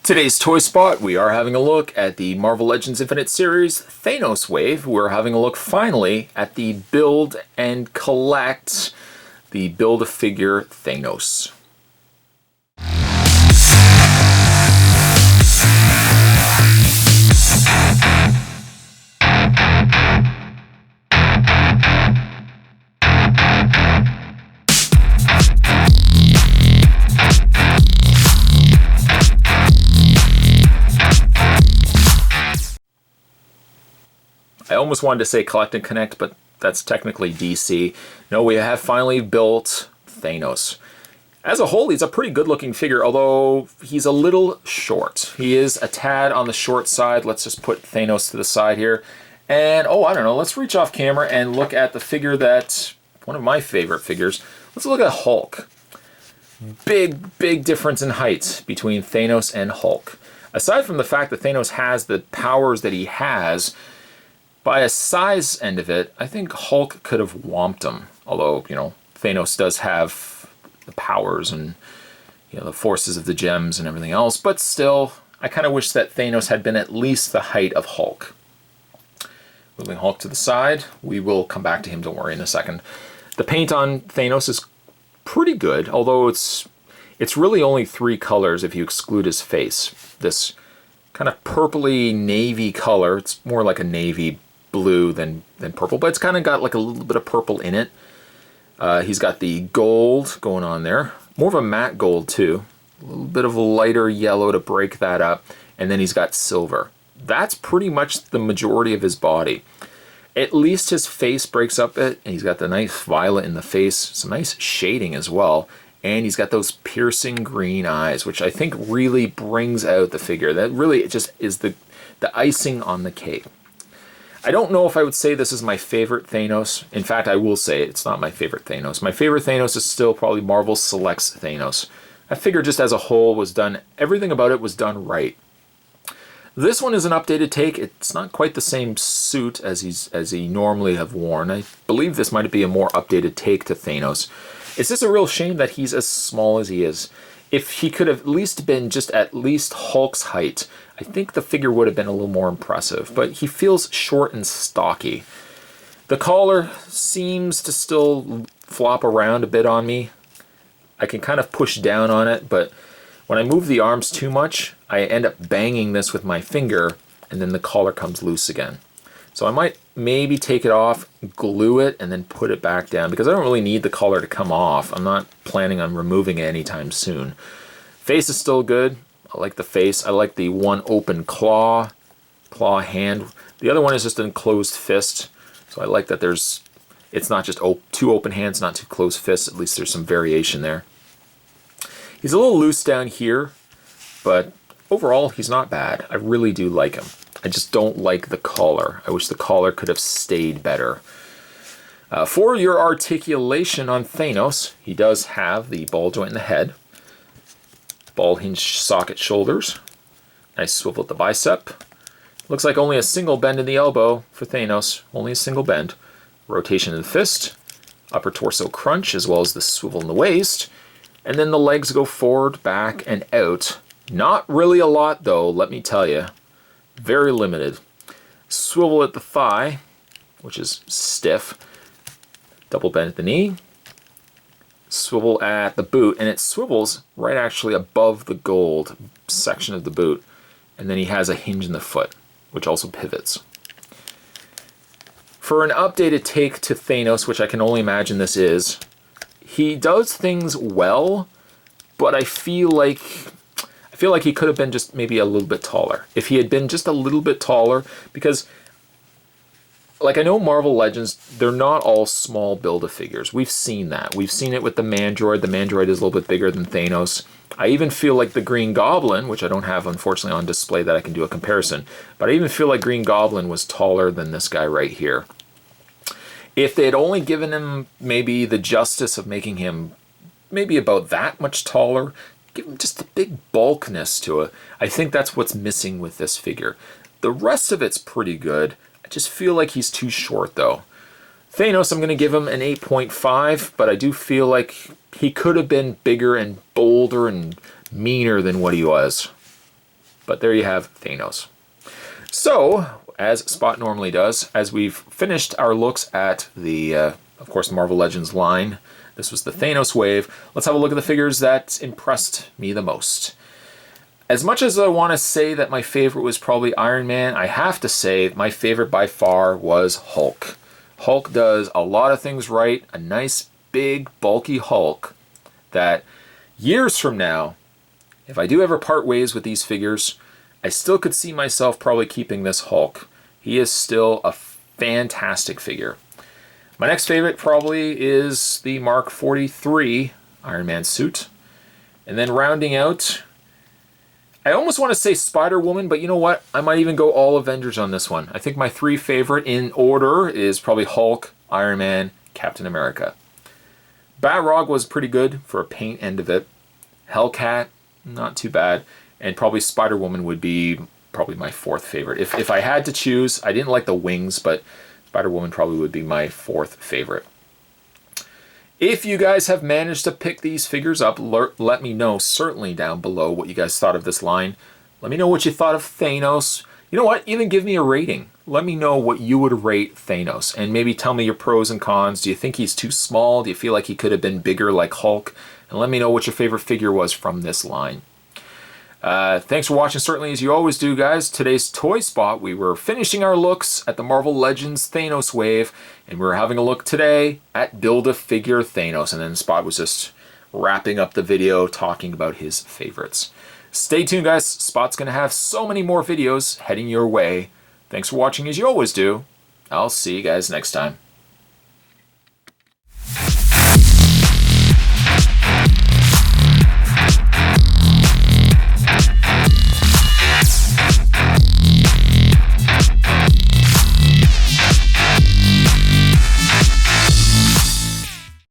Today's Toy Spot, we are having a look at the Marvel Legends Infinite Series Thanos Wave. We're having a look finally at the Build and Collect, the Build-A-Figure Thanos. I almost wanted to say Collect and Connect, but that's technically DC. No, we have finally built Thanos. As a whole, he's a pretty good looking figure, although he's a little short. He is a tad on the short side. Let's just put Thanos to the side here. And, I don't know, let's reach off camera and look at the figure that, one of my favorite figures. Let's look at Hulk. Big difference in height between Thanos and Hulk. Aside from the fact that Thanos has the powers that he has, by a size end of it, I think Hulk could have whomped him. Although, Thanos does have the powers and, the forces of the gems and everything else. But still, I kind of wish that Thanos had been at least the height of Hulk. Moving Hulk to the side, we will come back to him, don't worry, in a second. The paint on Thanos is pretty good, although it's really only 3 colors if you exclude his face. This kind of purpley navy color, it's more like a navy blue than purple, but it's kind of got like a little bit of purple in it. He's got the gold going on there, more of a matte gold too, a little bit of a lighter yellow to break that up, and then he's got silver. That's pretty much the majority of his body. At least his face breaks up it, and he's got the nice violet in the face, some nice shading as well, and he's got those piercing green eyes, which I think really brings out the figure. That really just is the icing on the cake. I don't know if I would say this is my favorite Thanos. In fact, I will say it's not my favorite Thanos. My favorite Thanos is still probably Marvel Selects Thanos. That figure just as a whole was done, everything about it was done right. This one is an updated take. It's not quite the same suit as he normally have worn. I believe this might be a more updated take to Thanos. It's just a real shame that he's as small as he is. If he could have at least been just at least Hulk's height, I think the figure would have been a little more impressive, but he feels short and stocky. The collar seems to still flop around a bit on me. I can kind of push down on it, but when I move the arms too much, I end up banging this with my finger, and then the collar comes loose again. So I might maybe take it off, glue it, and then put it back down, because I don't really need the collar to come off. I'm not planning on removing it anytime soon. Face is still good. I like the face. I like the one open claw hand. The other one is just an enclosed fist. So I like that it's not just 2 open hands, not 2 closed fists. At least there's some variation there. He's a little loose down here, but overall he's not bad. I really do like him. I just don't like the collar. I wish the collar could have stayed better. For your articulation on Thanos, he does have the ball joint in the head, ball hinge socket shoulders, nice swivel at the bicep. Looks like only a single bend in the elbow for Thanos, only a single bend. Rotation in the fist, upper torso crunch, as well as the swivel in the waist, and then the legs go forward, back, and out. Not really a lot though, let me tell you. Very limited. Swivel at the thigh, which is stiff. Double bend at the knee. Swivel at the boot, and it swivels right actually above the gold section of the boot. And then he has a hinge in the foot, which also pivots. For an updated take to Thanos, which I can only imagine this is, he does things well, but I feel like he could have been just maybe a little bit taller. If he had been just a little bit taller, because like I know Marvel Legends, they're not all small Build-A-Figures. We've seen that. We've seen it with the Mandroid. The Mandroid is a little bit bigger than Thanos. I even feel like the Green Goblin, which I don't have unfortunately on display that I can do a comparison, but I even feel like Green Goblin was taller than this guy right here. If they had only given him maybe the justice of making him maybe about that much taller, give him just a big bulkiness to it, I think that's what's missing with this figure. The rest of it's pretty good. I just feel like he's too short though. Thanos, I'm going to give him an 8.5, but I do feel like he could have been bigger and bolder and meaner than what he was. But there you have Thanos. So, as Spot normally does, as we've finished our looks at the, of course, the Marvel Legends line, this was the Thanos wave, let's have a look at the figures that impressed me the most. As much as I want to say that my favorite was probably Iron Man, I have to say my favorite by far was Hulk. Hulk does a lot of things right, a nice, big, bulky Hulk that years from now, if I do ever part ways with these figures, I still could see myself probably keeping this Hulk. He is still a fantastic figure. My next favorite probably is the Mark 43 Iron Man suit. And then rounding out, I almost want to say Spider-Woman, but you know what? I might even go all Avengers on this one. I think my three favorite in order is probably Hulk, Iron Man, Captain America. Balrog was pretty good for a paint end of it. Hellcat, not too bad. And probably Spider-Woman would be probably my fourth favorite. If I had to choose, I didn't like the wings, but Spider-Woman probably would be my fourth favorite. If you guys have managed to pick these figures up, let me know certainly down below what you guys thought of this line. Let me know what you thought of Thanos. You know what? Even give me a rating. Let me know what you would rate Thanos. And maybe tell me your pros and cons. Do you think he's too small? Do you feel like he could have been bigger like Hulk? And let me know what your favorite figure was from this line. Thanks for watching, certainly, as you always do, guys. Today's Toy Spot, we were finishing our looks at the Marvel Legends Thanos wave, and we were having a look today at Build-A-Figure Thanos, and then Spot was just wrapping up the video talking about his favorites. Stay tuned, guys. Spot's going to have so many more videos heading your way. Thanks for watching, as you always do. I'll see you guys next time.